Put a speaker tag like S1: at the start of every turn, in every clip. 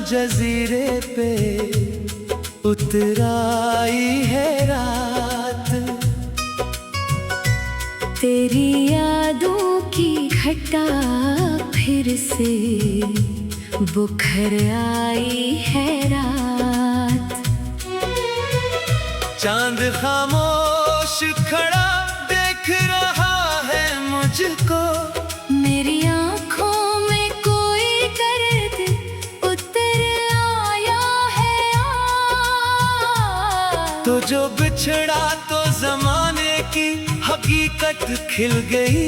S1: जजीरे पे उतराई है रात।
S2: तेरी यादों की घटा फिर से बुखर आई है रात।
S1: चांद खामोश खड़ा देख रहा है मुझको,
S2: मेरी आँखों में कोई दर्द उतर आया है आज।
S1: तो जो बिछड़ा तो जमाने की हकीकत खिल गई।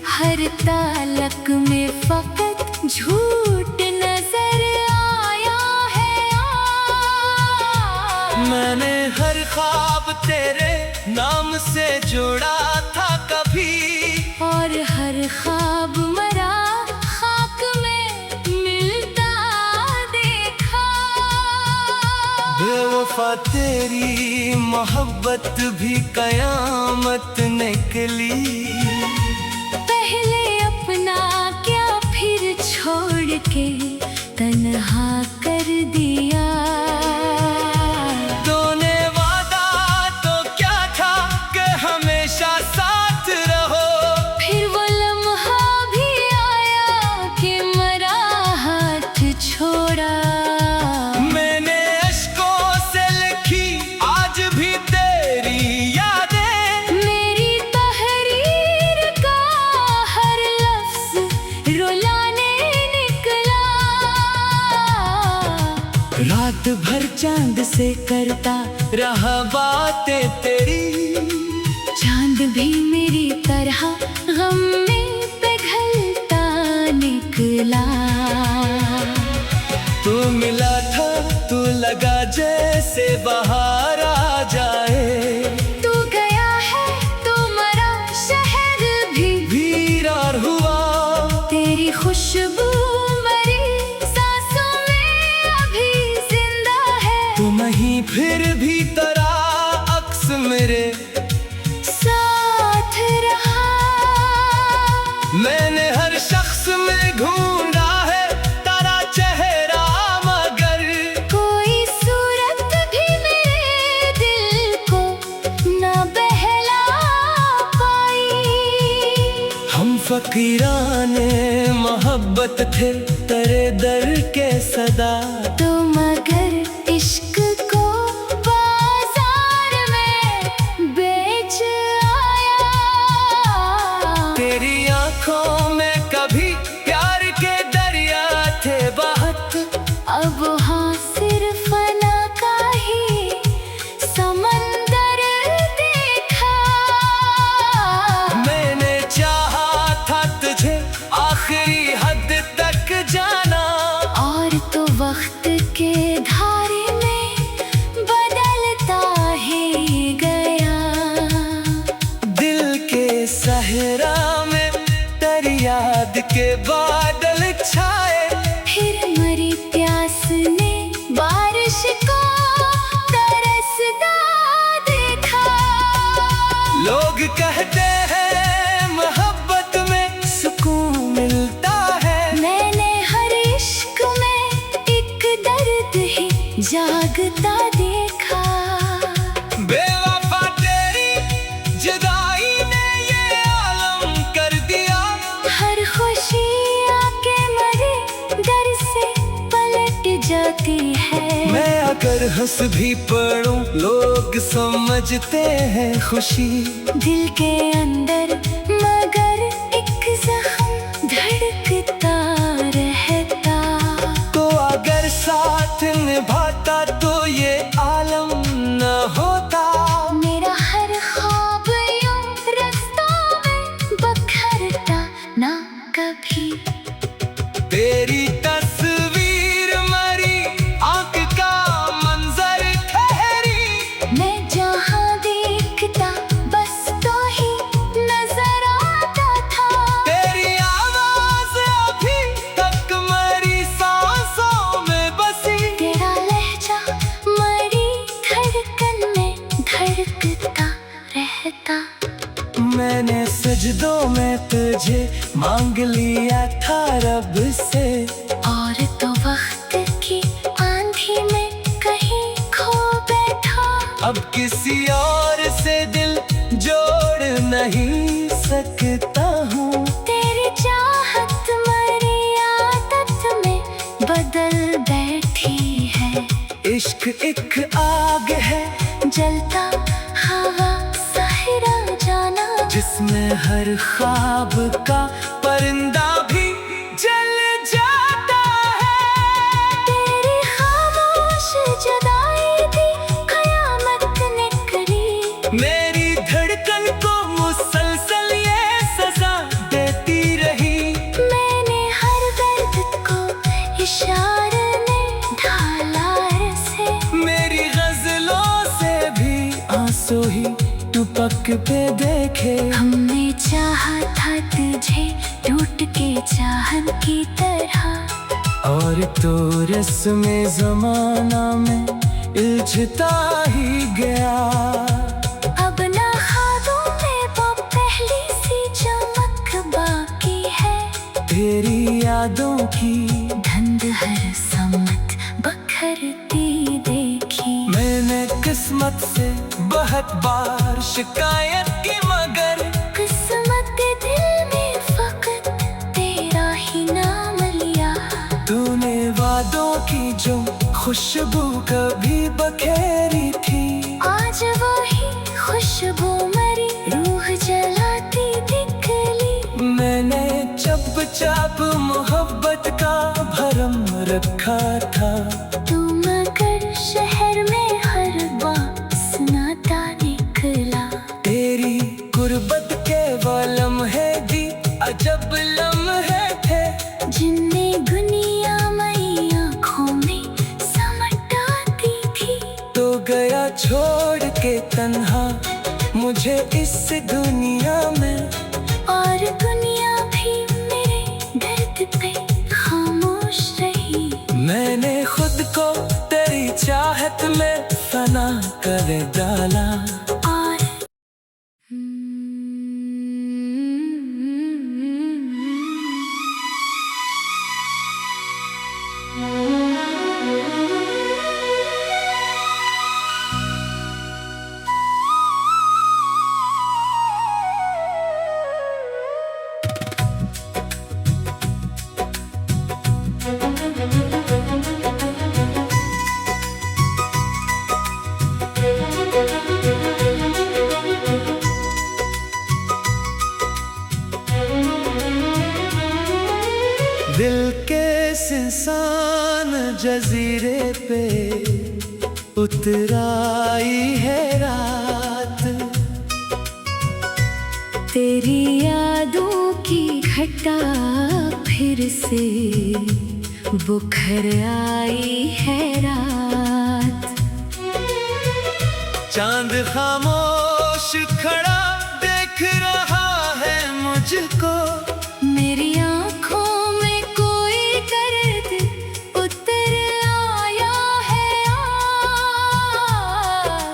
S2: हर तालक में फकत झूठ नजर आया है आज।
S1: मैंने हर ख्वाब तेरे नाम से जोड़ा था कभी,
S2: और हर ख्वाब मरा खाक में मिलता देखा।
S1: बेवफा तेरी मोहब्बत भी कयामत निकली।
S2: पहले अपना क्या फिर छोड़ के तन्हा कर दिया।
S1: तूने वादा तो क्या था कि हमेशा साथ रहो,
S2: फिर वो लम्हा भी आया कि मरा हाथ छोड़ा।
S1: मैंने अश्कों से लिखी आज भी तेरी यादें।
S2: मेरी तहरीर का हर लफ्ज रुलाने निकला।
S1: रात भर चांद से करता रहा बातें तेरी,
S2: चांद भी मेरी तरह गम में पिघलता निकला।
S1: तू मिला था तू लगा जैसे बाहर आ जाए।
S2: तू गया है तो मरा शहर भी
S1: वीरान हुआ।
S2: तेरी खुशबू मरी सांसों में अभी जिंदा है।
S1: तुम ही फिर भी तेरा अक्स मेरे
S2: साथ रहा।
S1: मैंने हर शख्स में ढूंढा है तेरा चेहरा, मगर
S2: कोई सूरत भी मेरे दिल को न बहला पाई।
S1: हम फकीराने मोहब्बत थे तेरे दर के सदा।
S2: तो मगर इश्क को बाजार में बेच आया।
S1: तेरी आंखों में कभी प्यार के दरिया थे बहत।
S2: अब हाँ सिर्फ फना का ही समंदर देखा।
S1: मैंने चाहा था तुझे आखिरी हद तक जाना,
S2: और तो वक्त के धारे में बदलता ही गया।
S1: दिल के सहरा में तेरी याद के बादल छाए।
S2: फिर मरी प्यास ने बारिश को तरसता देखा।
S1: लोग कहते हैं मोहब्बत में सुकून मिलता है।
S2: मैंने हर इश्क में एक दर्द ही जागता देखा।
S1: बेवफा तेरी जुदाई ने ये आलम कर दिया।
S2: हर खुशी आके मरे दर से पलट जाती है।
S1: मैं अगर हंस भी पड़ूं लोग समझते हैं खुशी।
S2: दिल के अंदर मगर एक जख्म धड़कता रहता।
S1: तो अगर साथ निभाता तो ये आलम न होता।
S2: मेरा हर ख्वाब यूं रास्तों में बखरता ना कभी।
S1: तेरी तस्वीर मरी आंख का मंजर ठहरी।
S2: मैं जहाँ देखता बस तो ही नजर आता था।
S1: तेरी आवाज अभी तक मरी सांसों में बसी।
S2: तेरा लहजा मरी धड़कन में धड़कता रहता।
S1: मैंने सजदों में तुझे मांग लिया था रब से।
S2: और तो वक्त की
S1: किसी और से दिल जोड़ नहीं सकता हूँ।
S2: तेरी चाहत मेरी आदत में बदल बैठी है।
S1: इश्क एक आग है
S2: जलता हवा साहिरा जाना,
S1: जिसमें हर ख्वाब का परिंदा भी जल जाता है।
S2: तेरी खामोश जुदाई थी कयामत ने करी।
S1: मेरी धड़कन को मुसलसल ये सजा देती रही।
S2: मैंने हर दर्द को इशारे ने ढाला से।
S1: मेरी गजलों से भी आंसू ही टपक पे देखे।
S2: हमने चाहा था तुझे टूट के चाहन की तरह,
S1: और तो रस्म ज़माना में उलझता ही गया।
S2: अब ना ख्वाबों में वो पहली सी चमक बाकी है।
S1: तेरी यादों की
S2: धंध हर सम्मत बखरती देखी।
S1: मैंने किस्मत से बहुत बार शिकायत की, मगर
S2: किस्मत के दिल में फकत तेरा ही नाम लिया।
S1: तूने वादों की जो खुशबू कभी बखेरी थी,
S2: आज वही खुशबू मरी रूह जलाती निकली।
S1: मैंने चप चप मोहब्बत का भरम रखा था।
S2: तू मगर शहर में हर बात सुनाता निकला।
S1: तेरी गुर्बत के वो लम्हे दी अजब लम्हे थे,
S2: जिनमें दुनिया मई आँखों में समटाती थी।
S1: तो गया छोड़ के तन्हा मुझे इस दुनिया में,
S2: और दुनिया भी मेरे दर्द पे खामोश रही।
S1: मैंने खुद को तेरी चाहत में फना कर डाला।
S2: और
S1: दिल के इंसान जजीरे पे उतराई है रात।
S2: तेरी यादों की घटा फिर से बुखर आई है रात।
S1: चांद खामोश खड़ा देख रहा है मुझको।
S2: मेरी आँखों में कोई दर्द उतर आया है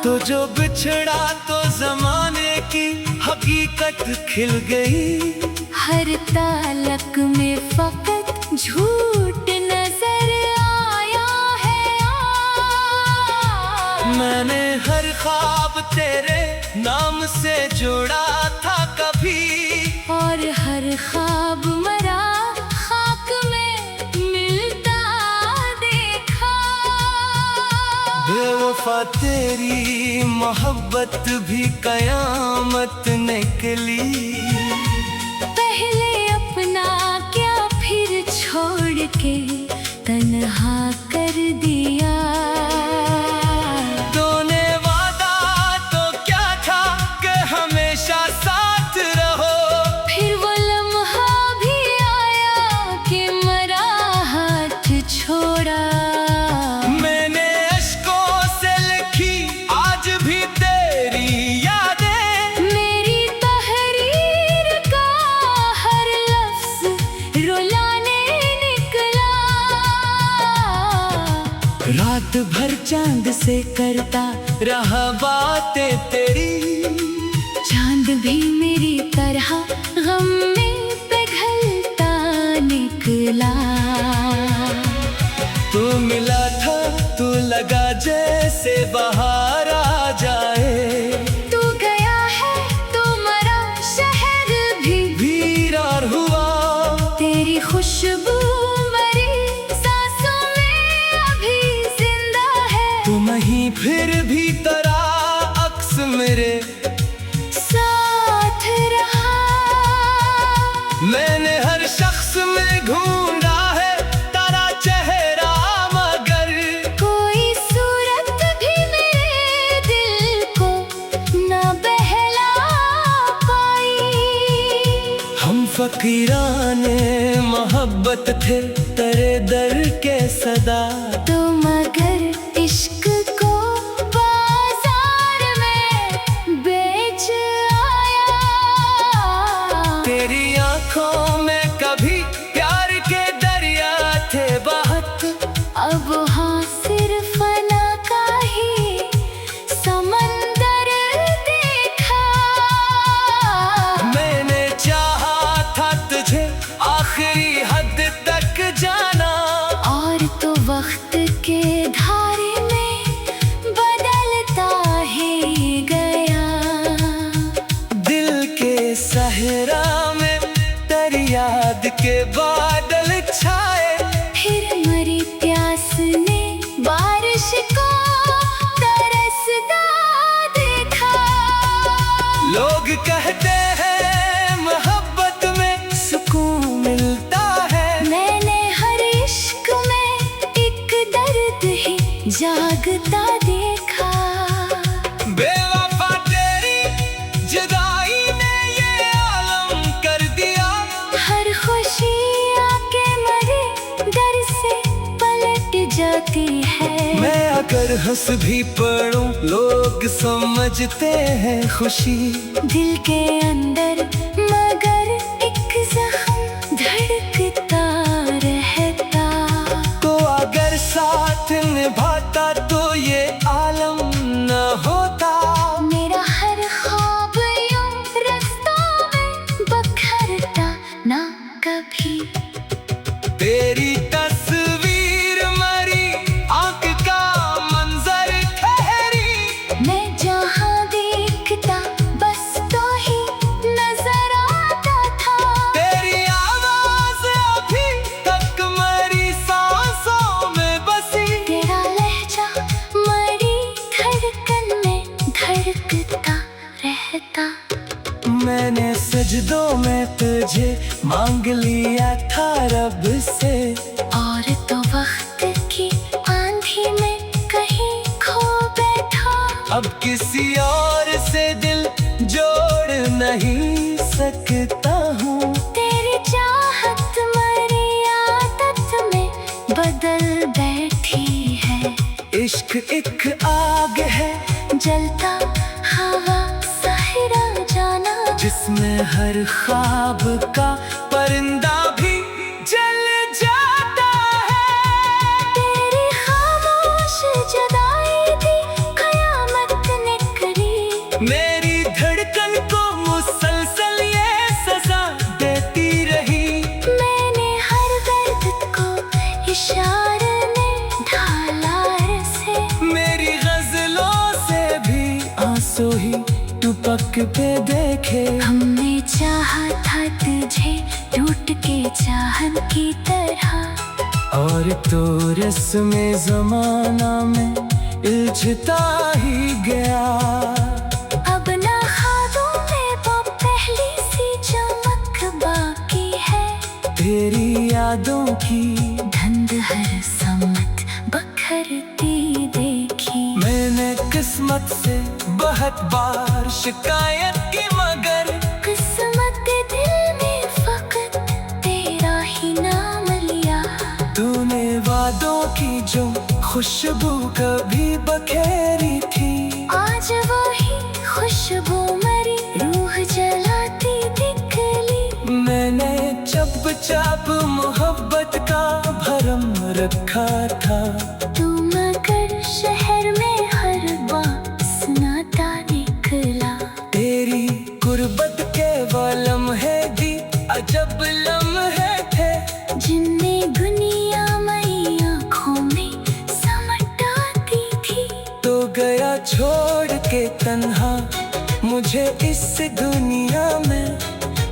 S1: तो जो बिछड़ा तो जमाने की हकीकत खिल गई।
S2: हर तालक में फकत झूठ नजर आया है
S1: मैंने हर ख्वाब तेरे नाम से जोड़ा था कभी,
S2: और हर ख्वाब मरा खाक में मिलता देखा।
S1: बेवफा तेरी मोहब्बत भी कयामत निकली।
S2: पहले अपना क्या फिर छोड़ के तन्हा कर दिया।
S1: तूने वादा तो क्या था कि हमेशा साथ रहो।
S2: फिर वो लम्हा भी आया कि मरा हाथ छोड़ा।
S1: मैंने अश्कों से लिखी आज भी तेरी यादें।
S2: मेरी तहरीर का हर लफ्ज रुलाने निकला।
S1: रात भर चांद से करता रहा बातें तेरी।
S2: चांद भी मेरी तरह गम में पिघलता निकला।
S1: तू मिला था तू लगा जैसे बाहर आ जाए। मैंने हर शख्स में ढूंढा है तेरा चेहरा, मगर
S2: कोई सूरत भी मेरे दिल को न बहला पाई।
S1: हम फकीराने मोहब्बत थे तेरे दर के सदा,
S2: तो मगर इश्क को बाजार में बेच आया।
S1: तेरी आंखों में कभी प्यार के दरिया थे बहत,
S2: अब हाँ सिर्फ फना का ही समंदर देखा।
S1: मैंने चाहा था तुझे आखिरी हद तक जाना,
S2: और तो वक्त के धारे में बदलता ही गया।
S1: दिल के सहरा में तेरी याद के बादल छाए,
S2: फिर मरी प्यास ने बारिश को तरसता देखा।
S1: लोग कहते हैं मोहब्बत में सुकून मिलता है,
S2: मैंने हर इश्क में एक दर्द ही जागता देखा।
S1: बेवफा तेरी जुदाई ने ये आलम कर दिया,
S2: हर खुशी आके मरे डर से पलट जाती है।
S1: मैं अगर हंस भी पड़ूं लोग समझते हैं खुशी,
S2: दिल के अंदर मगर एक जख्म धड़कता रहता।
S1: तो अगर साथ निभाता तो ये आलम न होता।
S2: मेरा हर ख्वाब यूं रास्तों में बखरता ना कभी।
S1: तेरी तस्वीर मरी आंख का मंजर ठहरी,
S2: मैं जहाँ देखता बस तो ही नजर आता था।
S1: तेरी आवाज अभी तक मरी सांसों में बसी,
S2: तेरा लहजा मरी धड़कन में धड़कता रहता।
S1: मैंने सजदों में तुझे मांग लिया था रब से,
S2: और तो वक्त की आंधी में कहीं खो बैठा।
S1: अब किसी और से दिल जोड़ नहीं सकता हूँ।
S2: तेरी चाहत मरी आदत में बदल बैठी है।
S1: इश्क एक आग है
S2: जलता हवा सहरा जाना,
S1: जिसमें हर ख्वाब का परिंदा भी जल जाता है।
S2: तेरी खामोश जुदाई थी कयामत ने करी।
S1: मेरी धड़कन को मुसलसल ये सजा देती रही,
S2: मैंने हर दर्द को इशारे ने ढाला से।
S1: मेरी गजलों से भी आंसू ही टपक पे देखे।
S2: हमने चाहा था तुझे टूट के चाहन की तरह,
S1: और तो रस्म ज़माना में उलझता ही गया।
S2: अब ना ख्वाबों में वो पहली सी चमक बाकी है।
S1: तेरी यादों की
S2: धंध हर सम्मत बखरती देखी।
S1: मैंने किस्मत से बहुत बार शिकायत की, मगर
S2: किस्मत दिल में फकत तेरा ही नाम लिया।
S1: तूने वादों की जो खुशबू कभी बखेरी थी,
S2: आज वही खुशबू मरी रूह जलाती निकली।
S1: मैंने चप चप मोहब्बत का भरम रखा था,
S2: तू मगर शहर में हर बात सुनाता निकला।
S1: तेरी गुर्बत के वो लम्हे भी अजब लम्हे थे,
S2: जिनमें दुनिया मई आँखों में समट आती थी।
S1: तो गया छोड़ के तन्हा मुझे इस दुनिया में,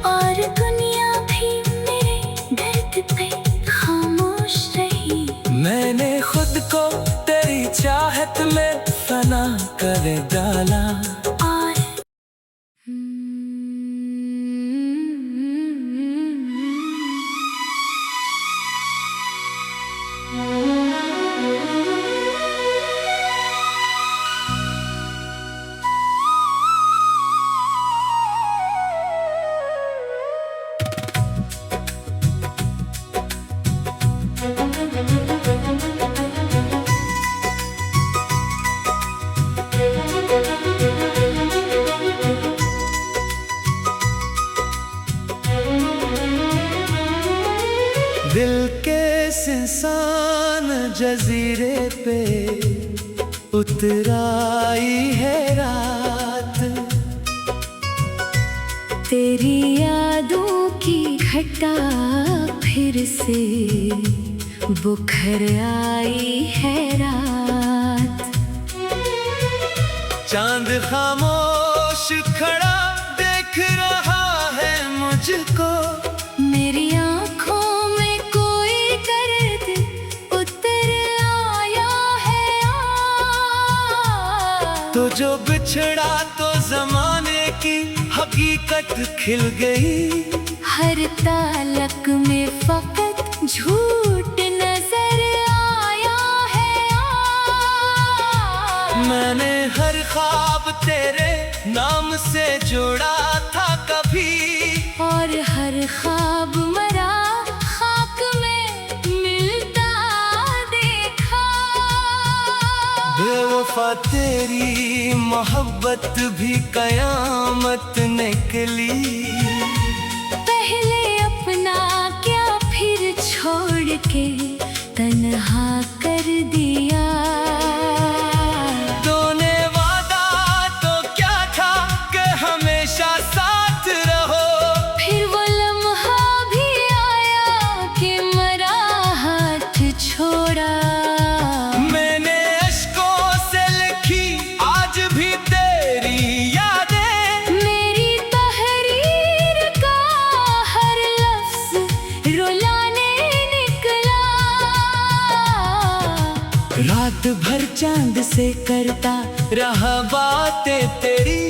S2: और दुनिया भी मेरे दर्द पे खामोश रही।
S1: मैंने खुद को तेरी चाहत में फना कर डाला।
S2: 啊。
S1: जजीरे पे उतर आई है रात।
S2: तेरी यादों की घटा फिर से बुखर आई है रात।
S1: चांद खामोश खड़ा देख रहा है मुझको,
S2: मेरी आँखों में कोई दर्द उतर आया है आज।
S1: तो जो बिछड़ा तो जमाने की हकीकत खिल गई।
S2: हर तालक में फकत झूठ नजर आया है आज।
S1: मैंने हर ख्वाब तेरे नाम से जोड़ा था कभी,
S2: और हर ख्वाब मरा खाक में मिलता देखा।
S1: बेवफा तेरी मोहब्बत भी कयामत निकली।
S2: पहले अपना क्या फिर छोड़ के तन्हा कर दिया।
S1: तूने वादा तो क्या था कि हमेशा साथ रहो,
S2: फिर वो लम्हा भी आया कि मरा हाथ छोड़ा।
S1: मैंने अश्कों से लिखी आज भी तेरी यादें।
S2: मेरी तहरीर का हर लफ्ज रुलाने निकला।
S1: रात भर चांद से करता रहा बातें तेरी,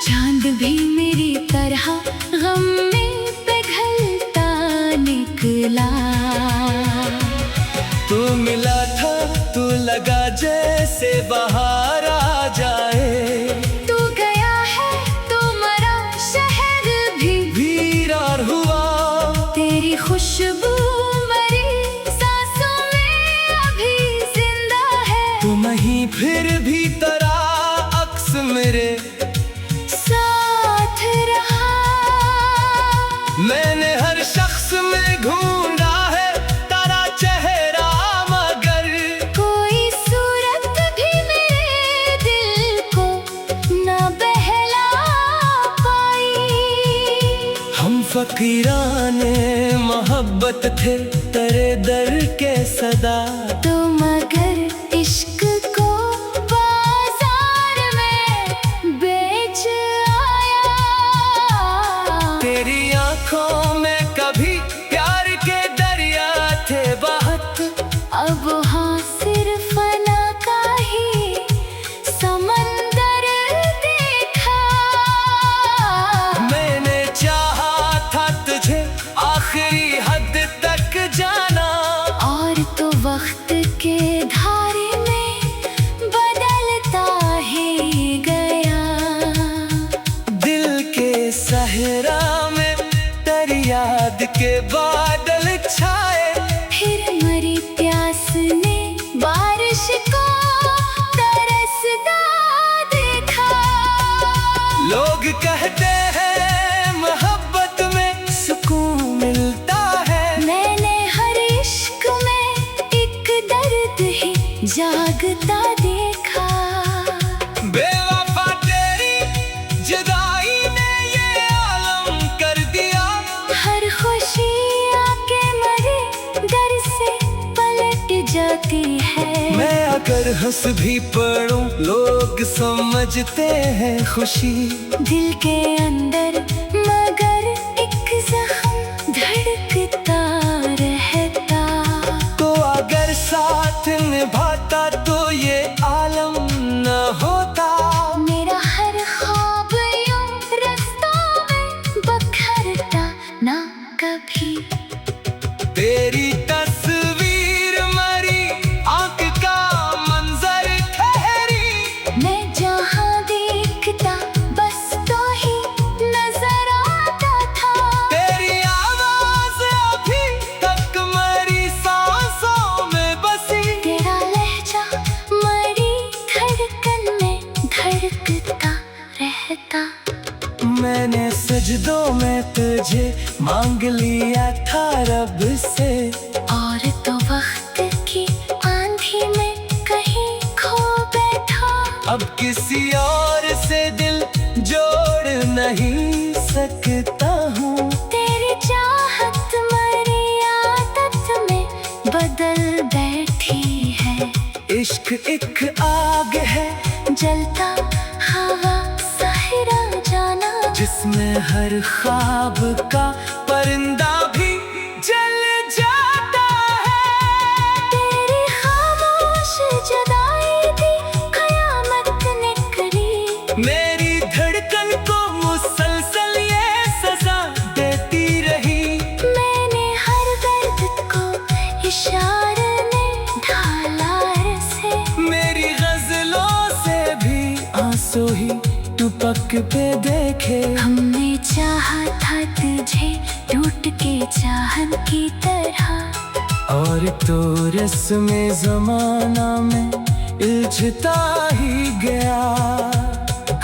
S2: चांद भी मेरी तरह गम में पिघलता निकला।
S1: तू मिला था तू लगा जैसे बाहर आ जाए।
S2: तू गया है तो मरा शहर भी
S1: वीरान हुआ।
S2: तेरी खुशबू मरी सांसों में अभी जिंदा है।
S1: तुम ही फिर भी तरा अक्स मेरे
S2: साथ रहा।
S1: मैंने हर शख्स में ढूंढा है तेरा चेहरा, मगर
S2: कोई सूरत भी मेरे दिल को न बहला पाई।
S1: हम फकीराने मोहब्बत थे तेरे दर के सदा।
S2: तो मगर इश्क को बाजार में बेच आया।
S1: तेरी आंखों में कभी प्यार के दरिया थे बहत,
S2: अब हाँ सिर्फ फना का ही समंदर देखा।
S1: मैंने चाहा था तुझे आखिरी हद तक जाना।
S2: और तो वक्त के धारे में बदलता ही गया।
S1: दिल के सहरा में तेरी याद के बादल छाए।
S2: फिर मरी प्यास ने बारिश को तरसता देखा।
S1: लोग कहते हैं मोहब्बत में सुकून मिलता है।
S2: मैंने हर इश्क में एक दर्द ही जागता देखा।
S1: बेवफा तेरी जुदाई ने ये आलम कर दिया।
S2: हर खुशी आके मरे डर से पलट जाती है।
S1: मैं अगर हंस भी पड़ूं लोग समझते हैं खुशी।
S2: दिल के अंदर मगर एक जख्म धड़कता रहता।
S1: तो अगर साथ निभाता तो ये आलम न होता।
S2: मेरा हर ख्वाब यूं रास्तों में बखरता ना कभी।
S1: तेरी तस्वीर मरी आंख का मंजर ठहरी।
S2: मैं जहाँ देखता बस तो ही नजर आता था।
S1: तेरी आवाज अभी तक मरी सांसों में बसी।
S2: तेरा लहजा मरी धड़कन में धड़कता रहता।
S1: मैंने सजदों में तुझे मांग लिया था रब से।
S2: और तो वक्त की
S1: किसी और से दिल जोड़ नहीं सकता हूँ।
S2: तेरी चाहत मेरी आदत में बदल बैठी है।
S1: इश्क एक आग है
S2: जलता हवा सहरा जाना,
S1: जिसमें हर ख्वाब का परिंदा भी जल जाता है।
S2: तेरी खामोश जुदाई थी कयामत निकली।
S1: मेरी धड़कन को मुसलसल ये सजा देती रही।
S2: मैंने हर दर्द को इशारे में ढाला से।
S1: मेरी गजलों से भी आंसू ही टपक पे देखे।
S2: हमने चाहा था तुझे टूट के चाहन की तरह,
S1: और तो रस्म ज़माना में उलझता ही गया।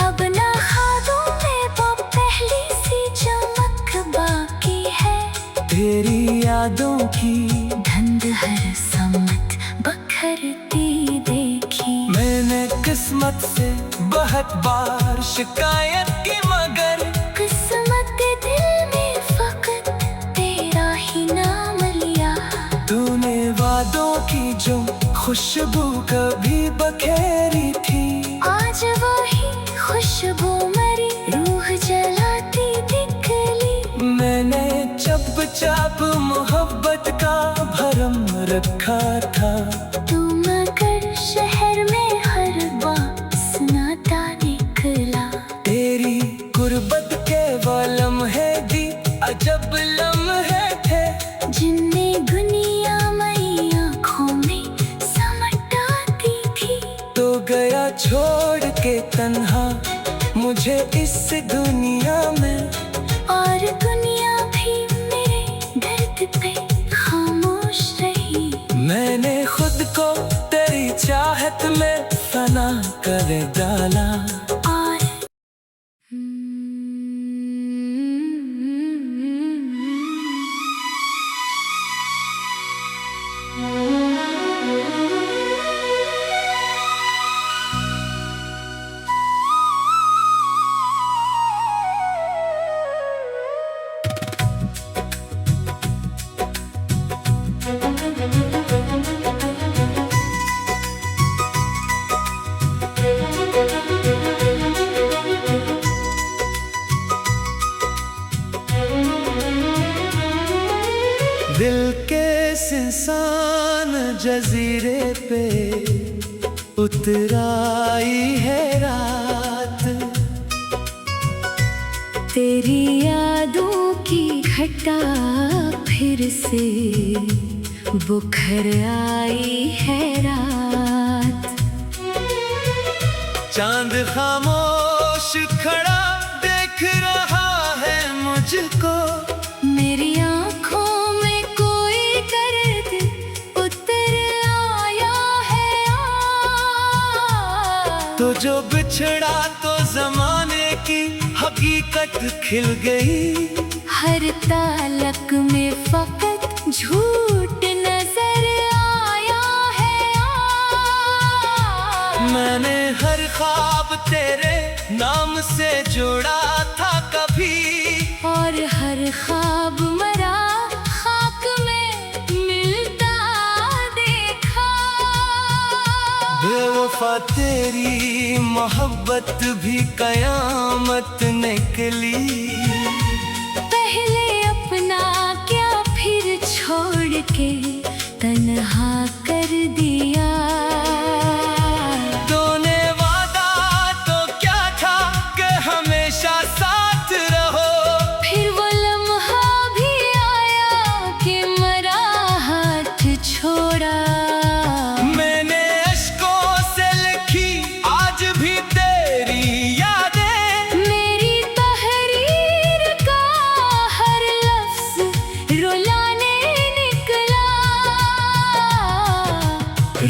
S2: अब ना ख्वाबों में वो पहली सी चमक बाकी है।
S1: तेरी यादों की
S2: धुंध हर सम्मत बखरती देखी।
S1: मैंने किस्मत से बहुत बार शिकायत की, मगर
S2: किस्मत के दिल में फकत तेरा ही नाम लिया।
S1: तूने वादों की जो खुशबू कभी बखेरी थी,
S2: आज वही खुशबू मरी रूह जलाती निकली।
S1: मैंने चुपचाप मोहब्बत का भरम रखा था।
S2: तू मगर शहर में हर बात सुनाता निकला।
S1: तेरी गुर्बत के वो लम्हे दी अजब लम्हे थे,
S2: जिनमें दुनिया मई आँखों में समट आती थी।
S1: तो गया छोड़ के तन्हा मुझे इस दुनिया में,
S2: और दुनिया भी मेरे दर्द पे खामोश रही।
S1: मैंने खुद को तेरी चाहत में फना कर डाला।
S2: और
S1: दिल के इंसान जजीरे पे उतराई है रात।
S2: तेरी यादों की घटा फिर से बुखर आई है रात।
S1: चांद खामोश खड़ा देख रहा है मुझको।
S2: मेरी आँखों में कोई दर्द उतर आया है आज।
S1: तो जो बिछड़ा तो जमाने की हकीकत खिल गई।
S2: हर तालक में फकत झूठ नजर आया है आज।
S1: मैंने हर ख्वाब तेरे नाम से जोड़ा था कभी,
S2: और हर ख्वाब मरा खाक में मिलता देखा।
S1: बेवफा तेरी मोहब्बत भी कयामत निकली।
S2: पहले अपना क्या फिर छोड़ के तन्हा कर दिया।
S1: तूने वादा तो क्या था कि हमेशा साथ रहो।
S2: फिर वो लम्हा भी आया कि मरा हाथ छोड़ा।
S1: मैंने अश्कों से लिखी आज भी तेरी यादें।
S2: मेरी तहरीर का हर लफ्ज रुलाने निकला।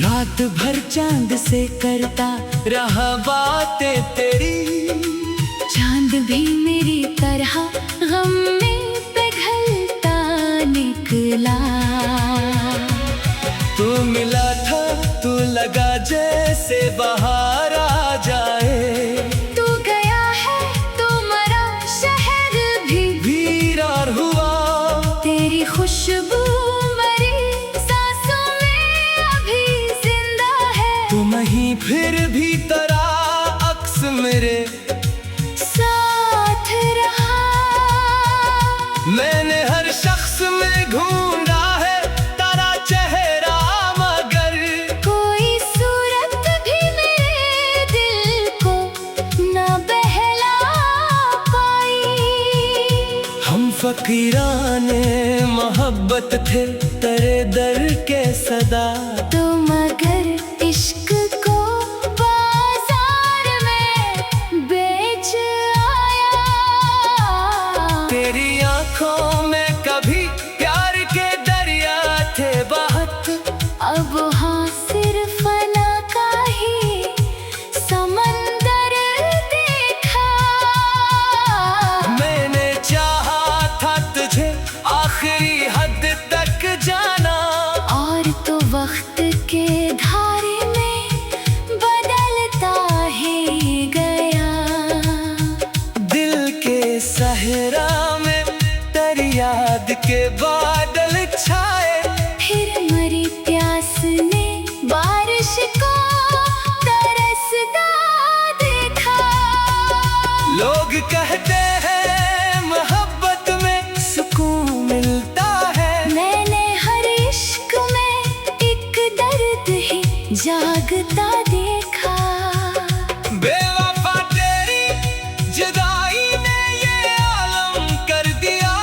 S1: रात भर चांद से करता रहा बातें तेरी।
S2: चांद भी मेरी तरह गम में पिघलता निकला।
S1: तू मिला था, तू लगा जैसे बाहर आ जाए। मैंने हर शख्स में ढूंढा है तेरा चेहरा, मगर
S2: कोई सूरत भी मेरे दिल को न बहला पाई।
S1: हम फकीराने मोहब्बत थे तेरे दर के सदा,
S2: तो मगर इश्क को बाजार में बेच आया।
S1: तेरी आंखों में कभी प्यार के दरिया थे बहत,
S2: अब हाँ सिर्फ फना का ही समंदर देखा।
S1: मैंने चाहा था तुझे आखिरी हद तक जाना,
S2: और तो वक्त के धारे में बदलता ही गया।
S1: दिल के सहरा में तेरी याद के बादल छाए।
S2: फिर मरी प्यास ने बारिश को तरसता देखा।
S1: लोग कहते हैं मोहब्बत में सुकून मिलता है,
S2: मैंने हर इश्क में एक दर्द ही जागता देखा।
S1: बेवफा तेरी जुदाई ने ये आलम कर दिया।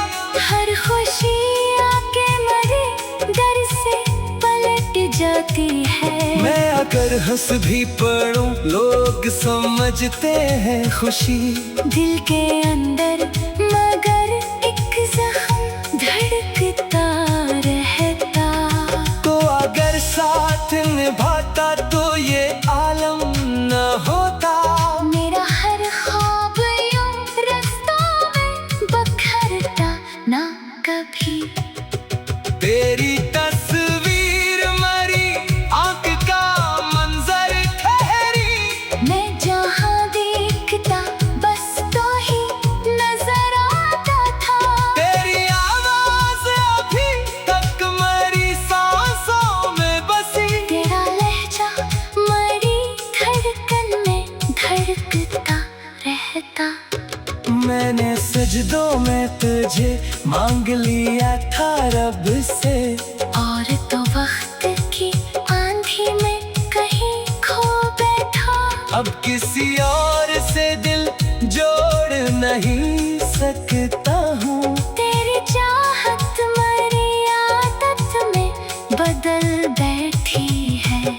S2: हर खुशी आके मरे डर से पलट जाती है।
S1: मैं अगर हंस भी पड़ूं लोग समझते हैं खुशी,
S2: दिल के अंदर मगर एक जख्म धड़कता रहता।
S1: तो अगर साथ निभाता तो ये आलम न होता।
S2: मेरा हर ख्वाब यूं रास्तों में बखरता ना कभी।
S1: तेरी तस्वीर मरी आंख का मंजर ठहरी,
S2: मैं जहाँ देखता बस तो ही नजर आता था।
S1: तेरी आवाज अभी तक मेरी सांसों में बसी।
S2: तेरा लहजा मरी धड़कन में धड़कता रहता।
S1: मैंने सजदों में तुझे मांग लिया था रब से,
S2: और तो वक्त की आंधी में कहीं खो बैठा।
S1: अब किसी और से दिल जोड़ नहीं सकता हूँ।
S2: तेरी चाहत मरी आदत में बदल बैठी है।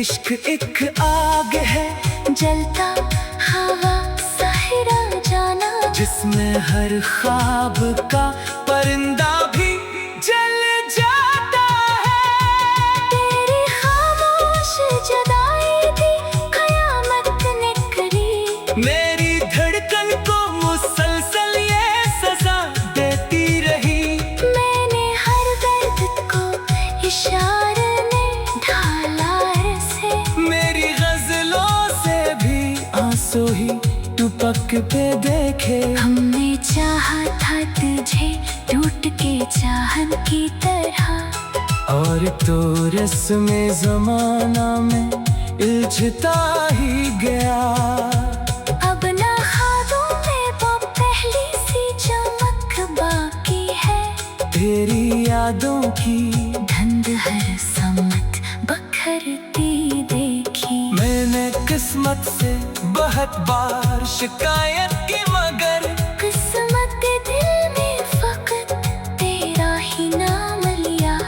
S1: इश्क एक आग है
S2: जलता हवा सहरा जाना,
S1: जिसमें हर ख्वाब का परिंदा भी जल जाता है।
S2: तेरी खामोश जुदाई थी कयामत ने करी।
S1: मेरी धड़कन को मुसलसल ये सजा देती रही।
S2: मैंने हर दर्द को इशारे ने ढाला से।
S1: मेरी गजलों से भी आंसू ही टपक पे देखे।
S2: हमने चाहा था तुझे टूट के चाहन की तरह,
S1: और तो रस्म ज़माना में उलझता ही गया।
S2: अब ना ख्वाबों में वो पहली सी चमक बाकी है।
S1: तेरी यादों की
S2: धंध हर सम्मत बखरती देखी।
S1: मैंने किस्मत से बहुत बार शिकायत की, मगर
S2: किस्मत दिल में फकत तेरा ही नाम लिया।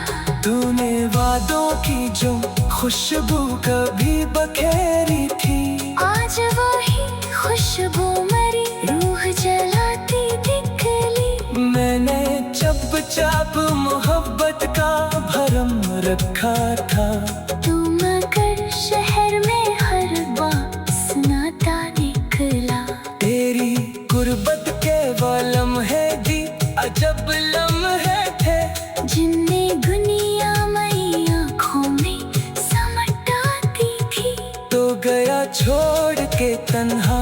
S1: तूने वादों की जो खुशबू कभी बखेरी थी,
S2: आज वही खुशबू मरी रूह जलाती निकली।
S1: मैंने चुपचाप मोहब्बत का भरम रखा था।
S2: तू मगर शहर में हर बात सुनाता निकला।
S1: तेरी गुर्बत के वो लम्हे दी अजब लम्हे थे,
S2: जिनमें दुनिया मई आँखों में समट आती थी।
S1: तो गया छोड़ के तन्हा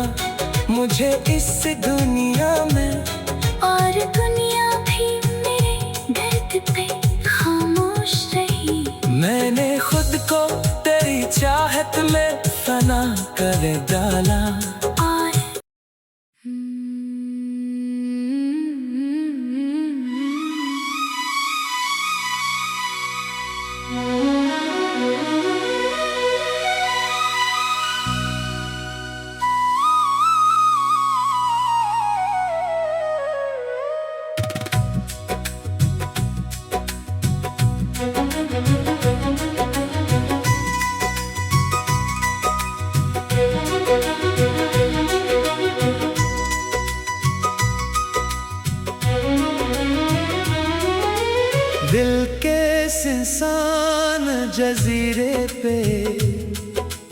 S1: मुझे इस दुनिया में,
S2: और दुनिया भी मेरे दर्द पे खामोश रही।
S1: मैंने खुद को तेरी चाहत में फना कर डाला।
S2: 爱。
S1: दिल के इंसान जजीरे पे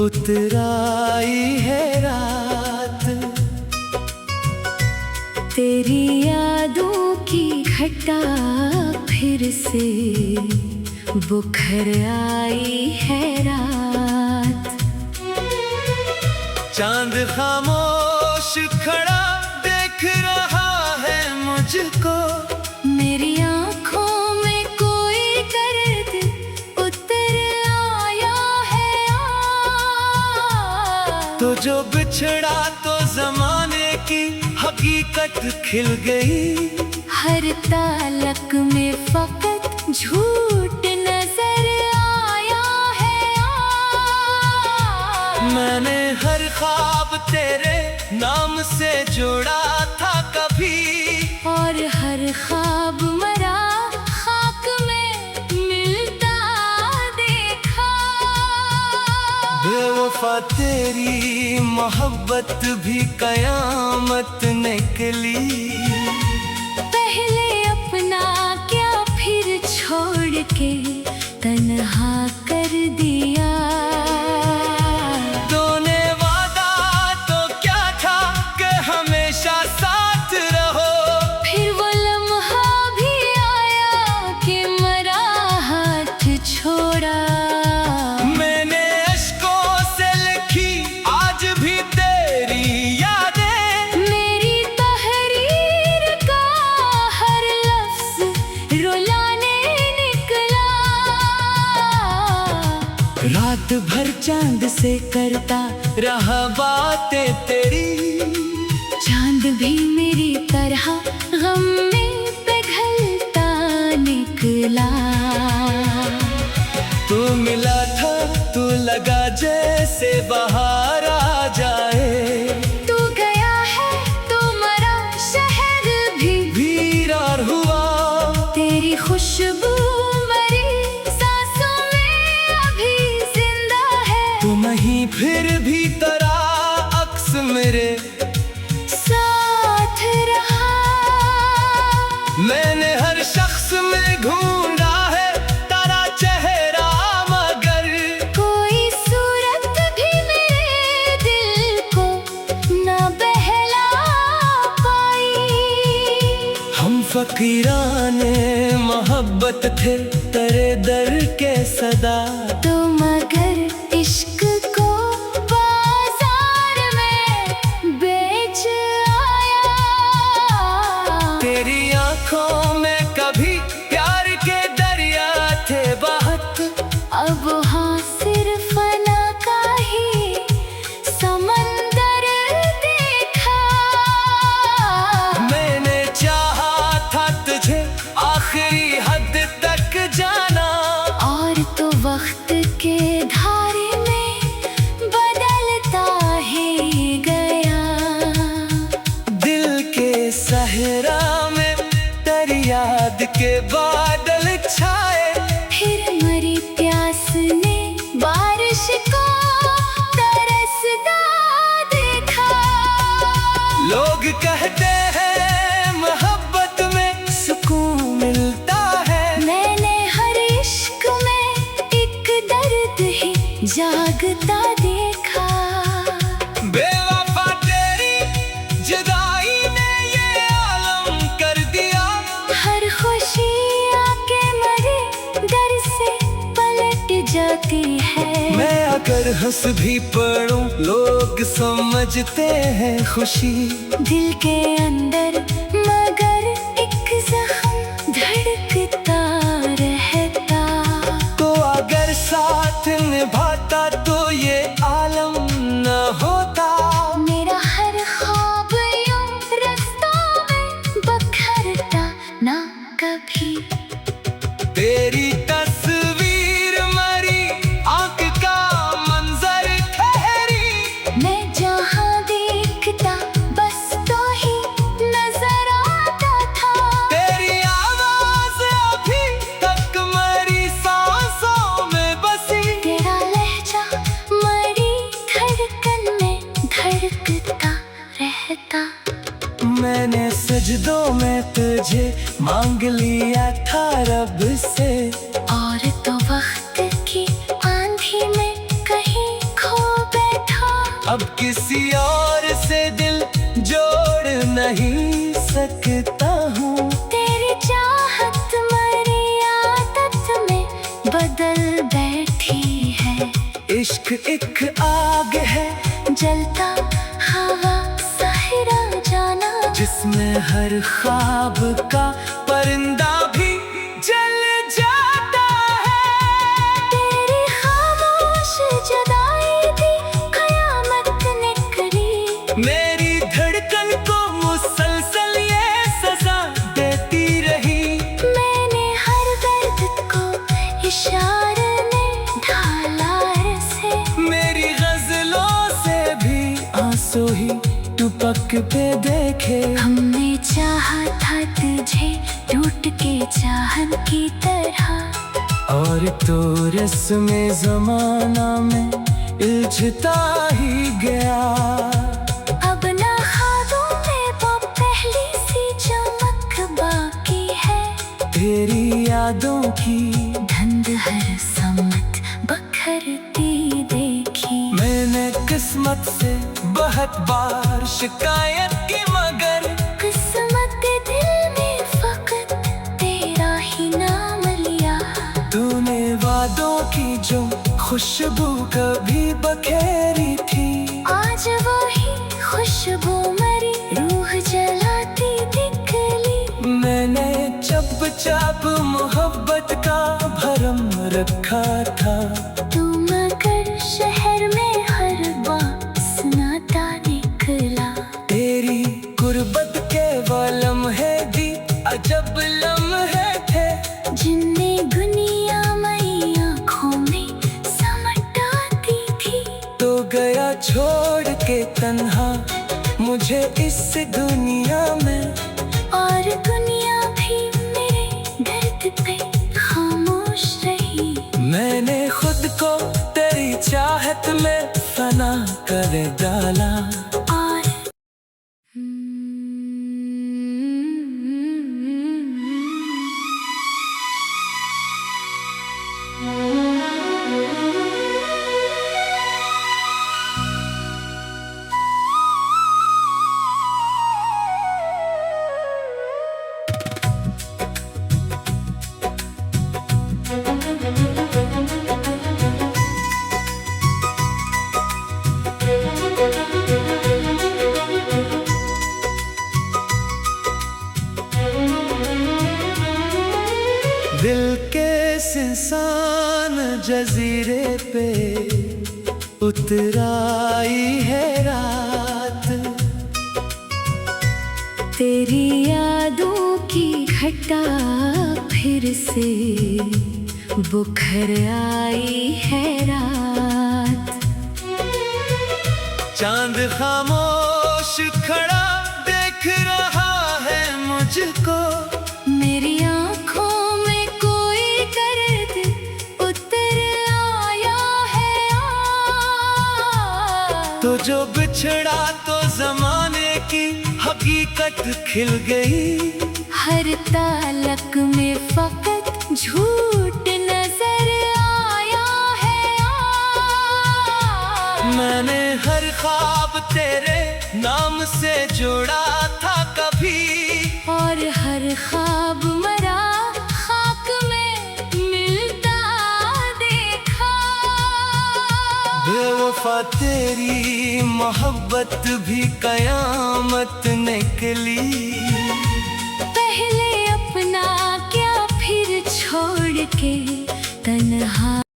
S1: उतराई है रात।
S2: तेरी यादों की घटा फिर से बुखर आई है रात।
S1: चांद खामोश खड़ा देख रहा है मुझको,
S2: मेरी आँखों में कोई दर्द उतर आया है आज।
S1: तो जो बिछड़ा तो जमाने की हकीकत खिल गई।
S2: हर तालक में फकत झूठ नजर आया है आज।
S1: मैंने हर ख्वाब तेरे नाम से जोड़ा था कभी,
S2: और हर ख्वाब मरा खाक में मिलता देखा।
S1: बेवफा तेरी मोहब्बत भी कयामत निकली।
S2: पहले अपना क्या फिर छोड़ के तन्हा कर दिया।
S1: तूने वादा तो क्या था कि हमेशा साथ रहो,
S2: फिर वो लम्हा भी आया कि मरा हाथ छोड़ा।
S1: मैंने अश्कों से लिखी आज भी तेरी यादें,
S2: मेरी तहरीर का हर लफ्ज रुलाने निकला।
S1: रात भर चांद से करता रहा बातें तेरी।
S2: चांद भी मेरी तरह गम में पिघलता निकला।
S1: तू मिला था तू लगा जैसे बाहर आ जाए।
S2: तू गया है तो मरा शहर भी
S1: वीरान हुआ
S2: तेरी खुशबू मरी सांसों में अभी जिंदा है।
S1: तू नहीं फिर भी तेरा अक्स मेरे
S2: साथ रहा।
S1: मैंने हर शख्स में ढूंढा है तेरा चेहरा, मगर
S2: कोई सूरत भी मेरे दिल को न बहला पाई।
S1: हम फकीराने मोहब्बत थे तेरे दर के सदा।
S2: तो मगर इश्क को बाजार में बेच आया।
S1: तेरी आंखों में कभी प्यार के दरिया थे बहत,
S2: अब हाँ सिर्फ फना का ही समंदर देखा।
S1: मैंने चाहा था तुझे आखिरी हद तक जाना।
S2: और तो वक्त के धारे में बदलता है गया।
S1: दिल के सहरा में तेरी याद के बादल छाए।
S2: फिर मरी प्यास ने बारिश को तरसता देखा।
S1: लोग कहते हैं मोहब्बत में सुकून मिलता है।
S2: मैंने हर इश्क में एक दर्द ही जागता देखा।
S1: बेवफा तेरी जुदाई ने ये आलम कर दिया।
S2: हर खुशी आके मरे डर से पलट जाती है।
S1: मैं अगर हंस भी पड़ूं लोग समझते हैं खुशी।
S2: दिल के अंदर मगर एक जख्म धड़कता रहता।
S1: तो अगर साथ निभाता तो ये आलम न होता।
S2: मेरा हर ख्वाब यूं रास्तों में बखरता ना कभी।
S1: तेरी तस्वीर मरी आंख का मंजर ठहरी।
S2: मैं जहाँ देखता बस तो ही नजर
S1: सजदों में तुझे मांग लिया था रब से।
S2: और तो वक्त की आंधी में कहीं खो बैठा।
S1: अब किसी और से दिल जोड़ नहीं सकता हूँ।
S2: तेरी चाहत मरी आदत में बदल बैठी है।
S1: इश्क एक आग है
S2: जलता हवा साहिरा जाना,
S1: जिसमें हर ख्वाब का परिंदा भी जल जाता है।
S2: तेरी खामोश जुदाई थी कयामत ने करी।
S1: मेरी धड़कन को मुसलसल ये सजा देती रही।
S2: मैंने हर दर्द को इशारे ने ढाला से।
S1: मेरी गजलों से भी आंसू ही टपक पे देखे।
S2: हमने चाहा था तुझे टूट के चाहन की तरह।
S1: और तो रस्म ज़माना में उलझता ही गया।
S2: अब ना ख्वाबों में वो पहली सी चमक बाकी है।
S1: तेरी यादों की
S2: धंध हर सम्मत बखरती देखी।
S1: मैंने किस्मत से बहुत बार शिकायत की, मगर
S2: किस्मत दिल में फकत तेरा ही नाम लिया।
S1: तूने वादों की जो खुशबू कभी बखेरी थी,
S2: आज वही खुशबू मरी रूह जलाती निकली।
S1: मैंने चप चप मोहब्बत का भरम रखा था।
S2: तू मगर शहर में हर बात सुनाता निकला।
S1: तेरी गुर्बत के वो लम्हे भी अजब लम्हे थे,
S2: जिनमें दुनिया मई आँखों में समटाती थी।
S1: तो गया छोड़ के तन्हा मुझे इस दुनिया में।
S2: और दुनिया भी मेरे दर्द पे खामोश रही।
S1: मैंने खुद को तेरी चाहत में फना कर डाला।
S2: और
S1: दिल के इंसान जजीरे पे उतराई है रात।
S2: तेरी यादों की घटा फिर से बुखर आई है रात।
S1: चांद खामोश खड़ा देख रहा है मुझको।
S2: मेरी आँखों में कोई दर्द उतर आया है आज।
S1: तो जो बिछड़ा तो जमाने की हकीकत खिल गई।
S2: हर तालक में फकत झूठ नजर आया है आज।
S1: मैंने हर ख्वाब तेरे नाम से जोड़ा था कभी।
S2: और हर ख्वाब मरा खाक में मिलता देखा।
S1: बेवफा तेरी मोहब्बत भी कयामत निकली।
S2: पहले अपना क्या फिर छोड़ के तन्हा